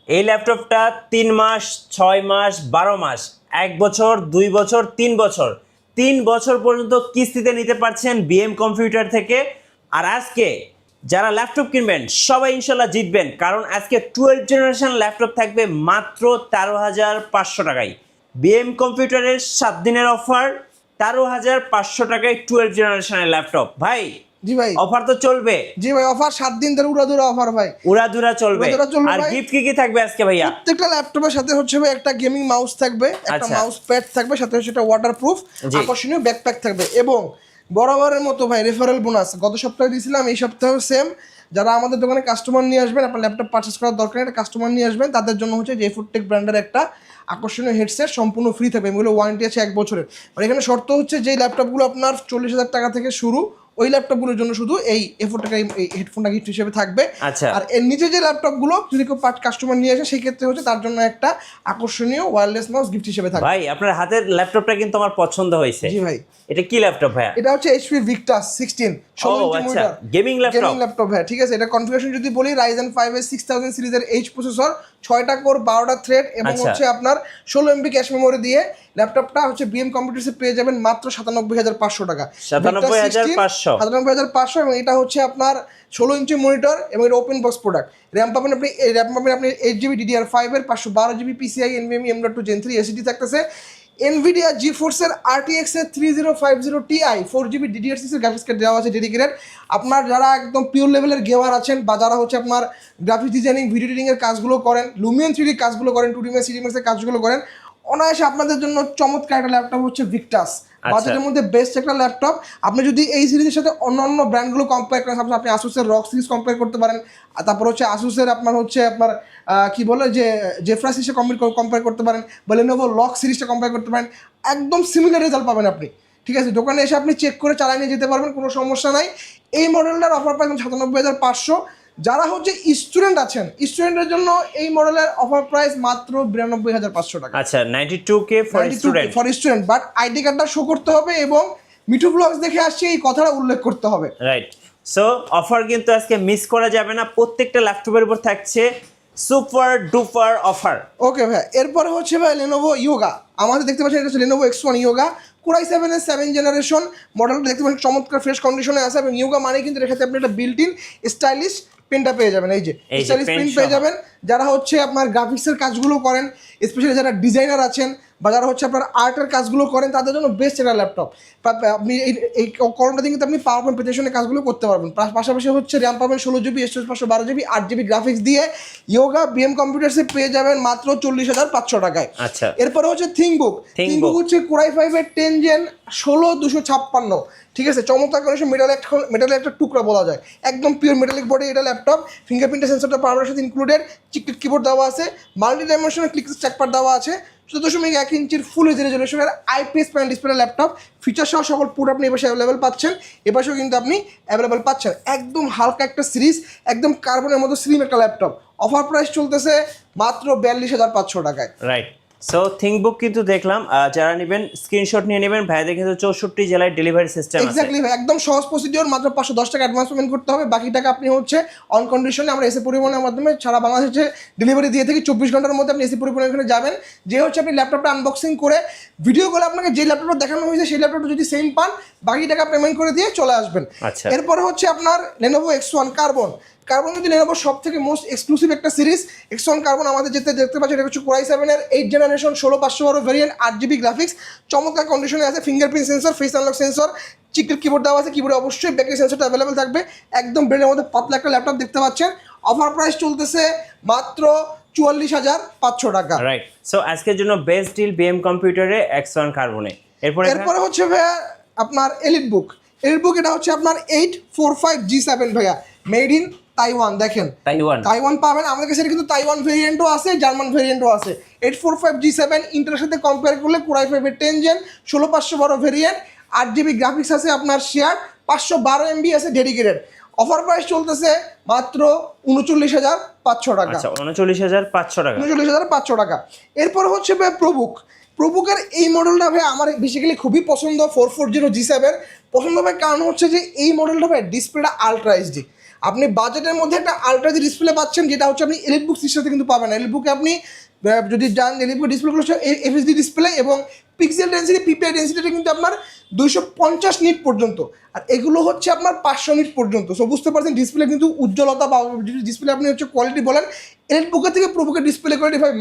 এই ল্যাপটপটা 3 মাস 6 মাস 12 মাস 1 বছর 2 বছর 3 বছর 3 বছর পর্যন্ত কিস্তিতে নিতে পারছেন বিএম কম্পিউটার থেকে। আর আজকে যারা ল্যাপটপ কিনবেন সবাই ইনশাল্লাহ জিতবেন, কারণ আজকে 12 জেনারেশন ল্যাপটপ থাকবে মাত্র 13,500 টাকায়। বিএম কম্পিউটারের 7 দিনের অফার, 13,500 টাকায় 12 জেনারেশনের ল্যাপটপ। ভাই জি ভাই, অফার তো চলবে। জি ভাই, অফার 7 দিন ধরে উড়াধুরা অফার ভাই, উড়াধুরা চলবে। উড়াধুরা চলবে আর ভাই। গিফট কি থাকবে আজকে ভাইয়া? প্রত্যেকটা ল্যাপটপের সাথে হচ্ছে ভাই একটা গেমিং মাউস থাকবে, একটা আচ্ছা। মাউস প্যাড থাকবে, সাথে হচ্ছে একটা ওয়াটারপ্রুফ জি। আকর্ষণীয় ব্যাকপ্যাক থাকবে। এবং বরাবরের মতো ভাই রেফারেল বোনাস গত সপ্তাহে দিয়েছিলাম, এই সপ্তাহেও সেম। যারা আমাদের দোকানে কাস্টমার নিয়ে আসবেন, আপনার ল্যাপটপ পারচেস করার দরকার নেই, একটা কাস্টমার নিয়ে আসবেন, তাদের জন্য হচ্ছে যে ফুডটেক ব্র্যান্ডের একটা আকর্ষণীয় হেডসেট সম্পূর্ণ ফ্রি থাকবে। এগুলো ওয়ারেন্টি আছে 1 বছরের। আর এখানে শর্ত হচ্ছে যে ল্যাপটপগুলো আপনার 40,000 টাকা থেকে শুরু, ওই ল্যাপটপগুলোর জন্য শুধু এই এফোর টাকা এই হেডফোনটা গিফট হিসেবে থাকবে। আচ্ছা। আর এর নিচে যে ল্যাপটপগুলো যদি কেউ কাস্টমার নিয়ে আসে, সেই ক্ষেত্রে হচ্ছে তার জন্য একটা আকর্ষণীয় ওয়্যারলেস মাউস গিফট হিসেবে থাকবে। ভাই আপনার হাতের ল্যাপটপটা কিন্তু আমার পছন্দ হয়েছে। জি ভাই। এটা কি ল্যাপটপ ভাইয়া? এটা হচ্ছে HP Victus 16 16 ইঞ্চি আচ্ছা, monitor gaming laptop. Gaming laptop হ্যাঁ, ঠিক আছে। এটা কনফিগারেশন যদি বলি, Ryzen 5 এর 6000 সিরিজের H প্রসেসর, 6টা কোর, 12টা থ্রেড এবং আচ্ছা। হচ্ছে আপনার 16 MB ক্যাশ মেমোরি দিয়ে ল্যাপটপটা হচ্ছে বিএম কম্পিউটারসে পেয়ে যাবেন মাত্র 97,500 টাকা। 97,500 97,500 এবং এটা হচ্ছে আপনার 16 ইঞ্চি মনিটর এবং এটা ওপেন বক্স প্রোডাক্ট। র্যাম পাবেন আপনি 8GB DDR5 এর 512GB PCI NVMe M.2 Gen 3 SSD থাকতেছে। NVIDIA GeForce এর RTX এর 3050 Ti 4GB DDR6 এর গ্রাফিক্স কার্ড দেওয়া আছে ডেডিকেটেড। আপনার যারা একদম পিওর লেভেলের গেমার আছেন, বা যারা হচ্ছে আপনার গ্রাফিক্স ডিজাইনিং, ভিডিও এডিটিং এর কাজগুলো করেন, লুমিয়ন 3D কাজগুলো করেন, 2D Max 3D Max এর কাজগুলো করেন, অনায়াসে আপনাদের জন্য চমৎকার একটা ল্যাপটপ হচ্ছে ভিক্টাস। বাজেটের মধ্যে বেস্ট একটা ল্যাপটপ। আপনি যদি এই সিরিজের সাথে অন্যান্য ব্র্যান্ডগুলো কম্পেয়ার করেন, সাপোজ আপনি আসুসের রক সিরিজ কম্পেয়ার করতে পারেন, আর তারপর হচ্ছে আসুসের আপনার কি বলে যে জেফ্রা সিরিজে কম্পেয়ার করতে পারেন, বা লেনোভো লক সিরিজটা কম্পেয়ার করতে পারেন, একদম সিমিলার রেজাল্ট পাবেন আপনি। ঠিক আছে, দোকানে এসে আপনি চেক করে চালিয়ে নিয়ে যেতে পারবেন, কোনো সমস্যা নাই। এই মডেলটার অফার পাবেন 97,500। যারা হচ্ছে স্টুডেন্ট আছেন, স্টুডেন্টের জন্য এই মডেলের অফার প্রাইস মাত্র 92,500 টাকা। আচ্ছা, 92K for student. For student, but ID কার্ডটা শো করতে হবে এবং মিঠু ব্লগস দেখে আসছে এই কথাটা উল্লেখ করতে হবে। রাইট। সো অফার কিন্তু আজকে মিস করা যাবে না, প্রত্যেকটা ল্যাপটপের উপর থাকছে সুপার ডুপার অফার। ওকে ভাই, এরপরে হচ্ছে ভাই লেনোভো ইয়োগা। আমাদের দেখতে পাচ্ছেন এটা হচ্ছে Lenovo X1 yoga, Core i7 এর 7 জেনারেশন মডেলটা দেখতে পাচ্ছেন চমৎকার ফ্রেশ কন্ডিশনে আছে। এবং ইয়োগা মানে কিন্তু এর ক্ষেত্রে আপনি একটা বিল্ট ইন স্টাইলিশ পেনটা পেয়ে যাবেন, এই যে স্টাইলিশ পেন পেয়ে যাবেন। যারা হচ্ছে আপনার গ্রাফিক্সের কাজগুলো করেন, স্পেশালি যারা ডিজাইনার আছেন, বা যারা হচ্ছে আপনার আর্টের কাজগুলো করেন, তাদের জন্য বেস্ট একটা ল্যাপটপ। আপনি এই কলমটা দিয়ে কিন্তু আপনি পাওয়ার পয়েন্ট প্রেজেন্টেশনের কাজগুলো করতে পারবেন। পাশাপাশি হচ্ছে র্যাম পাবেন 16GB, storage 512GB, 8GB graphics দিয়ে ইয়োগা বিএম কম্পিউটারসে পেয়ে যাবেন মাত্র 40,500 টাকায়। আচ্ছা। এরপরে হচ্ছে থিংকবুক হচ্ছে Core i5 এর 10 Gen 16256। ঠিক আছে, চমৎকার কন্ডিশন, মেটালের একটা টুকরা বলা যায়, একদম পিওর মেটালিক বডি এটা ল্যাপটপ। ফিঙ্গারপ্রিন্টের সেন্সরটা পাওয়ার সাথে ইনক্লুডেড, চিকটিক কিবোর্ড দেওয়া আছে, মাল্টি ডাইমেনশনাল ক্লিক ট্র্যাকপ্যাড দেওয়া আছে, 14.1 ইঞ্চির ফুল এইচ রেজলিউশনের IPS panel display laptop. Feature সহ সকল পুরো আপনি এপাশে অ্যাভেলেবেল পাচ্ছেন, এপাশেও কিন্তু আপনি অ্যাভেলেবেল পাচ্ছেন। একদম হালকা একটা সিরিজ, একদম কার্বনের মতো স্লিম একটা ল্যাপটপ। অফার প্রাইস চলতেছে মাত্র 42,500 টাকায়। রাইট। সো থিংকবুক কিন্তু দেখলাম, যারা নেবেন স্ক্রিনশট নিয়ে নেবেন। ভাইদের কিন্তু 64 জেলায় ডেলিভারি সিস্টেম আছে। এক্স্যাক্টলি ভাই, একদম সহজ প্রসিডিওর, মাত্র 510 টাকা অ্যাডভান্স পেমেন্ট করতে হবে, বাকি টাকা আপনি হচ্ছে অন কন্ডিশনে আমরা এসি পরিবহনের মাধ্যমে সারা বাংলাদেশে ডেলিভারি দিয়ে থাকি। 24 ঘন্টার মধ্যে আপনি এসি পরিবহনের এখানে যাবেন, যে হচ্ছে আপনি ল্যাপটপটা আনবক্সিং করে ভিডিও করে আপনাকে যে ল্যাপটপটা দেখানো হয়েছে সেই ল্যাপটপটা যদি সেম পান, বাকি টাকা পেমেন্ট করে দিয়ে চলে আসবেন। আচ্ছা। এরপরে হচ্ছে আপনার লেনোভো X1 কার্বন কিন্তু লেনোভোর সব থেকে মোস্ট এক্সক্লুসিভ একটা সিরিজ। X1 কার্বন আমাদের দেখতে পাচ্ছেন, এটা হচ্ছে Core i7 এর 8 জেনারেশন 16512 ভেরিয়েন্ট, 8GB গ্রাফিক্স, চমৎকার কন্ডিশনে আছে। Fingerprint sensor, face unlock sensor, চিকের কিবোর্ড দেওয়া আছে, কিবোর্ডে অবশ্যই ব্যাটারি সেন্সরটা অ্যাভেলেবেল থাকবে। একদম ব্রেনের মধ্যে পাতলা একটা ল্যাপটপ দেখতে পাচ্ছেন। অফার প্রাইস চলতেছে মাত্র 44,500 টাকা। রাইট। সো আজকের জন্য বেস্ট ডিল বিএম কম্পিউটারে X1 কার্বনে। এরপরে হচ্ছে ভাইয়া আপনার এলিট বুক এটা হচ্ছে আপনার 845G7 ভাইয়া, মেড ইন তাইওয়ান। দেখেন তাইওয়ান পাবেন আমাদের কাছে, কিন্তু তাইওয়ান ভেরিয়েন্টও আছে, জার্মান ভেরিয়েন্টও আছে। 845G7 ইন্টারের সাথে কম্পেয়ার করলে Core i5 এর 10 Gen 16512 ভেরিয়েন্ট, 8GB গ্রাফিক্স আছে আপনার শেয়ার, 512 MB আছে ডেডিকেটেড। অফার প্রাইস চলতেছে মাত্র 39,500 টাকা। আচ্ছা, 39,500 টাকা। 39,500 টাকা। এরপর হচ্ছে ভাই প্রবুকের এই মডেলটা ভাই আমার বেসিক্যালি খুবই পছন্দ। 440G7 পছন্দ ভাই, কারণ হচ্ছে যে এই মডেলটা ভাই ডিসপ্লেটা আলট্রা এইচডি। আপনি বাজেটের মধ্যে একটা আলট্রা যে ডিসপ্লে পাচ্ছেন, যেটা হচ্ছে আপনি এলিট বুক সিস্টেমে কিন্তু পাবেন না। এলিট বুকে আপনি যদি যান, এলিট বুক ডিসপ্লেগুলো হচ্ছে এফএসডি ডিসপ্লে এবং পিক্সেল ডেন্সিটি পিপিআই ডেন্সিটিটা কিন্তু আপনার 250 নিট পর্যন্ত, আর এগুলো হচ্ছে আপনার 500 নিট পর্যন্ত। সো বুঝতে পারছেন ডিসপ্লে কিন্তু উজ্জ্বলতা বা ডিসপ্লে আপনি হচ্ছে কোয়ালিটি বলেন, এলিট বুকের থেকে প্রোবুকের ডিসপ্লে কোয়ালিটি ভাই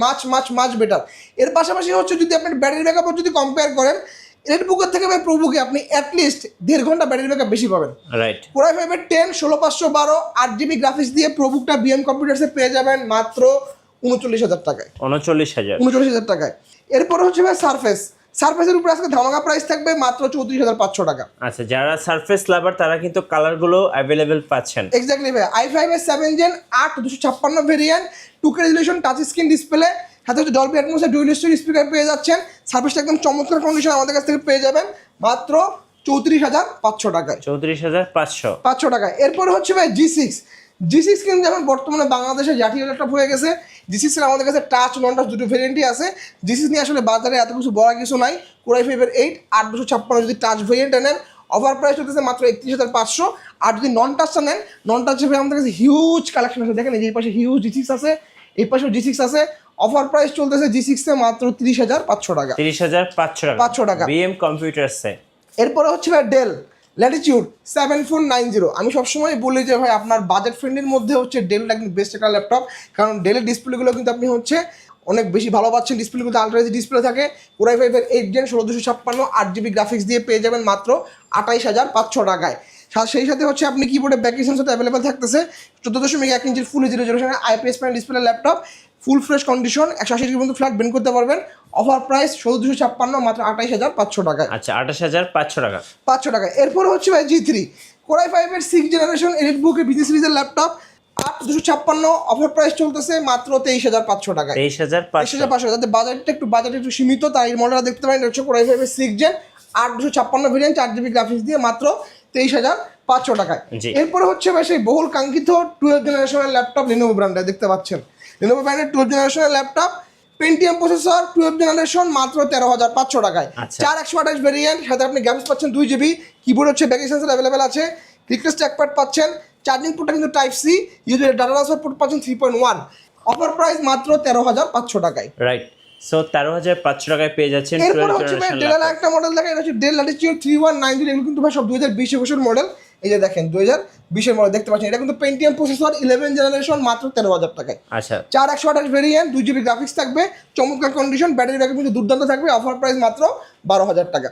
মাছ বেটার। এর পাশাপাশি হচ্ছে যদি আপনার ব্যাটারি ব্যাকআপ যদি কম্পেয়ার করেন, এলিট বুকের থেকে ভাই প্রোবুকে আপনি অ্যাটলিস্ট 1.5 ঘন্টা ব্যাটারি ব্যাকআপ বেশি পাবেন। রাইট, কোরাই ফাইভের 10 16512 8GB গ্রাফিক্স দিয়ে প্রোবুকটা বিএম কম্পিউটার্সে পেয়ে যাবেন মাত্র 39,000 টাকায়। 39,000 টাকায়। এরপর হচ্ছে ভাই সারফেসের উপরে আজকে ধামাকা প্রাইস থাকবে মাত্র 34,500 টাকা। আচ্ছা, যারা সারফেস লাভার তারা কিন্তু কালারগুলো অ্যাভেলেবেল পাচ্ছেন। এক্স্যাক্টলি ভাই, i5 এর 7 gen 8 256 variant, 2K resolution touch screen display, সাথে হচ্ছে ডলবি অ্যাটমসের ডুয়াল স্টোরি স্পিকার পেয়ে যাচ্ছেন। সার্ভিসটা একদম চমৎকার কন্ডিশন আমাদের কাছ থেকে পেয়ে যাবেন মাত্র 34,500 টাকায়। 34,500 টাকায়। এরপরে হচ্ছে ভাই জি6 কিন্তু যেমন বর্তমানে বাংলাদেশে জাতীয় ল্যাপটপ হয়ে গেছে। জি6 এর আমাদের কাছে টাচ নন টাচ দুটো ভেরিয়েন্টই আছে। জি6 নিয়ে আসলে বাজারে এত কিছু বড় কিছু নাই। কোরাই ফাইভের 8 8256 যদি টাচ ভেরিয়েন্ট নেন অফার প্রাইস হতেছে মাত্র 31,500। আর যদি নন টাচটা নেন, নন টাচ ভাই আমাদের কাছে হিউজ কালেকশন আছে। দেখেন এই পাশে হিউজ জি6 আছে, এই পাশেও জি6 আছে। অফার প্রাইস চলতেছে জি6 এ মাত্র 30,500 টাকা। 30,500 টাকা বিএম কম্পিউটারসে। এরপরে হচ্ছে ভাই ডেল ল্যাটিটিউড 7490। আমি সবসময় বলি যে ভাই আপনার বাজেট ফ্রেন্ডের মধ্যে হচ্ছে ডেলটা কিন্তু বেস্ট একটা ল্যাপটপ, কারণ ডেলের ডিসপ্লেগুলো কিন্তু আপনি হচ্ছে অনেক বেশি ভালো পাচ্ছেন। ডিসপ্লেগুলো আলট্রা ডিসপ্লে থাকে। কোরাই ফাইভের 8 জেন 16256 8GB গ্রাফিক্স দিয়ে পেয়ে যাবেন মাত্র 28,500 টাকায়। সেই সাথে হচ্ছে আপনি কিবোর্ডে ব্যাক সাথে অ্যাভেলেবেল থাকতেছে 14.1 ইঞ্চির ফুল এইচডি রেজোলিউশনের IPS panel display laptop, full fresh condition, 180 degree পর্যন্ত ফ্ল্যাট বেন্ড করতে পারবেন। অফার প্রাইস 14,256 মাত্র 28,500 টাকায়। আচ্ছা, 28,500 টাকা। 500 টাকা। এরপর হচ্ছে ভাই জি3 কোরাই ফাইভের 6 জেনারেশন এলিট বুকের বিজি সিরিজের ল্যাপটপ 8256। অফার প্রাইস চলতেছে মাত্র 23,500 টাকায়। 23,500। যাতে বাজেট একটু সীমিত, তাই এই মডেলটা দেখতে পারেন। এটা হচ্ছে কোরাই ফাইভের 6 জেন 8256 ভেরিয়েন্ট 4GB গ্রাফিক্স দিয়ে মাত্র 23,500 টাকায়। এরপরে হচ্ছে ভাই সেই বহুল কাঙ্ক্ষিত 12 জেনারেশনের ল্যাপটপ লিনোভো ব্র্যান্ডের দেখতে পাচ্ছেন। লিনোভো ব্র্যান্ডের 12 জেনারেশনের ল্যাপটপ, পেন্টিয়াম প্রসেসর, 12 জেনারেশন মাত্র 13,500 টাকায়। 4128 ভেরিয়েন্ট, সাথে আপনি গ্রাফিক্স পাচ্ছেন 2GB, কিবোর্ড হচ্ছে ব্যাক সেন্সর অ্যাভেলেবেল আছে, ক্লিকলেস ট্র্যাকপ্যাড পাচ্ছেন, চার্জিং পোর্টটা কিন্তু টাইপ সি, ইউজের ডাটা ট্রান্সফার পোর্ট পাচ্ছেন 3.1। অফার প্রাইস মাত্র 13,500 টাকায়। রাইট, সো 13,500 টাকায় পেয়ে যাচ্ছেন। এরপর হচ্ছে ভাই ডেলের একটা মডেল দেখেন, এটা হচ্ছে ডেল ল্যাটিটিউড 3190। এগুলো কিন্তু ভাই সব 2020 বছর মডেল। এই যে দেখেন 2020 এর মডেল দেখতে পাচ্ছেন। এটা কিন্তু পেন্টিয়াম প্রসেসর 11 জেনারেশন মাত্র 13,000 টাকায়। আচ্ছা, 4128 ভেরিয়েন্ট, 2GB গ্রাফিক্স থাকবে, চমৎকার কন্ডিশন, ব্যাটারি ব্যাকআপ কিন্তু দুর্দান্ত থাকবে। অফার প্রাইস মাত্র 12,000 টাকা।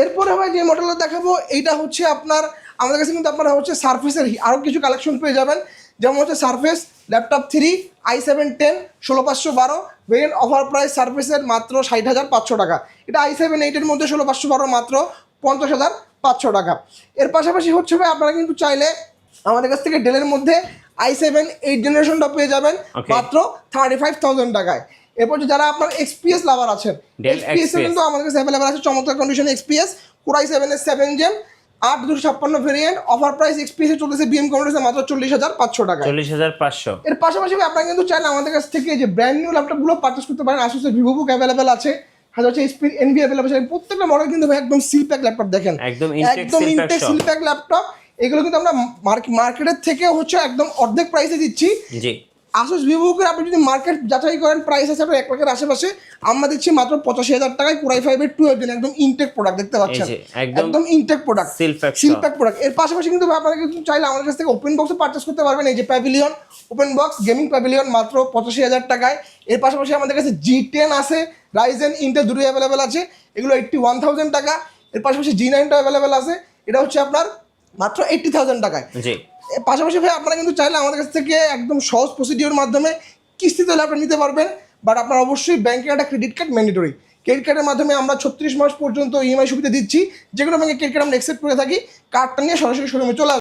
এরপরে ভাই যে মডেলটা দেখাবো এইটা হচ্ছে আপনার আমাদের কাছে কিন্তু আপনারা হচ্ছে সারফেসের আরও কিছু কালেকশন পেয়ে যাবেন। যেমন হচ্ছে surface laptop 3 i7 10 16512 variant. Offer price সারফেসের মাত্র 60,500 টাকা। এটা i7 8 মধ্যে 16512 মাত্র 50,500 টাকা। এর পাশাপাশি হচ্ছে ভাই আপনারা কিন্তু চাইলে আমাদের কাছ থেকে ডেলের মধ্যে i7 8 জেনারেশনটা পেয়ে যাবেন মাত্র 35,000 টাকায়। এরপর যারা আপনার এক্সপিএস লাভার আছেন, এক্সপিএস কিন্তু আমাদের কাছে অ্যাভেলেবল আছে চমৎকার কন্ডিশনে। এক্সপিএস কোরাই 7 এর 7 gen 8256 variant. Offer price XPS এ চলতেছে বিএম কম্পিউটারসে মাত্র 40,500 টাকা। 40,500। এর পাশাপাশি আপনারা কিন্তু চাইলে আমাদের কাছ থেকে যে ব্র্যান্ড নিউ ল্যাপটপগুলো পারচেজ করতে পারেন। আসুসের ভিভোবুক অ্যাভেলেবেল আছে, হাজার হচ্ছে এইচপি এনভি অ্যাভেলেবল আছে। প্রত্যেকটা মডেল কিন্তু ভাই একদম সিল প্যাক ল্যাপটপ দেখেন, একদম ইনটেক সিল প্যাক ল্যাপটপ। এগুলো কিন্তু আমরা মার্কেটের থেকে হচ্ছে একদম অর্ধেক প্রাইসে দিচ্ছি। জি, আসুস ভিভোকে আপনি যদি মার্কেট যাচাই করেন প্রাইস আছে আপনার 1 লাখের আশেপাশে, আমরা দিচ্ছি মাত্র 85,000 টাকায় কোরাই 5 12 জেন একদম ইনটেক প্রোডাক্ট দেখতে পাচ্ছেন, একদম intact product, seal pack product. এর পাশাপাশি কিন্তু আপনারা কিন্তু চাইলে আমাদের কাছ থেকে ওপেন বক্সে পারচেজ করতে পারবেন। এই যে pavilion open box gaming pavilion মাত্র 85,000 টাকায়। এর পাশাপাশি আমাদের কাছে G10 আছে, রাইজেন ইন্টেল দুটোই অ্যাভেলেবেল আছে, এগুলো 81,000 টাকা। এর পাশাপাশি G9টা অ্যাভেলেবেল আছে, এটা হচ্ছে আপনার মাত্র 80,000 টাকায়। পাশাপাশি ভাই আপনারা কিন্তু চাইলে আমাদের কাছ থেকে একদম সহজ প্রসিডিওর মাধ্যমে কিস্তিতে ল্যাপটপ নিতে পারবেন। বাট আপনার অবশ্যই ব্যাংকের একটা ক্রেডিট কার্ড ম্যান্ডেটরি। ক্রেডিট কার্ডের মাধ্যমে আমরা 36 মাস পর্যন্ত ইএমআই সুবিধা দিচ্ছি। যেগুলো ব্যাংকে ক্রেডিট কার্ড আমরা অ্যাকসেপ্ট করে থাকি। কার্ডটা নিয়ে সরাসরি শোরুমে চলে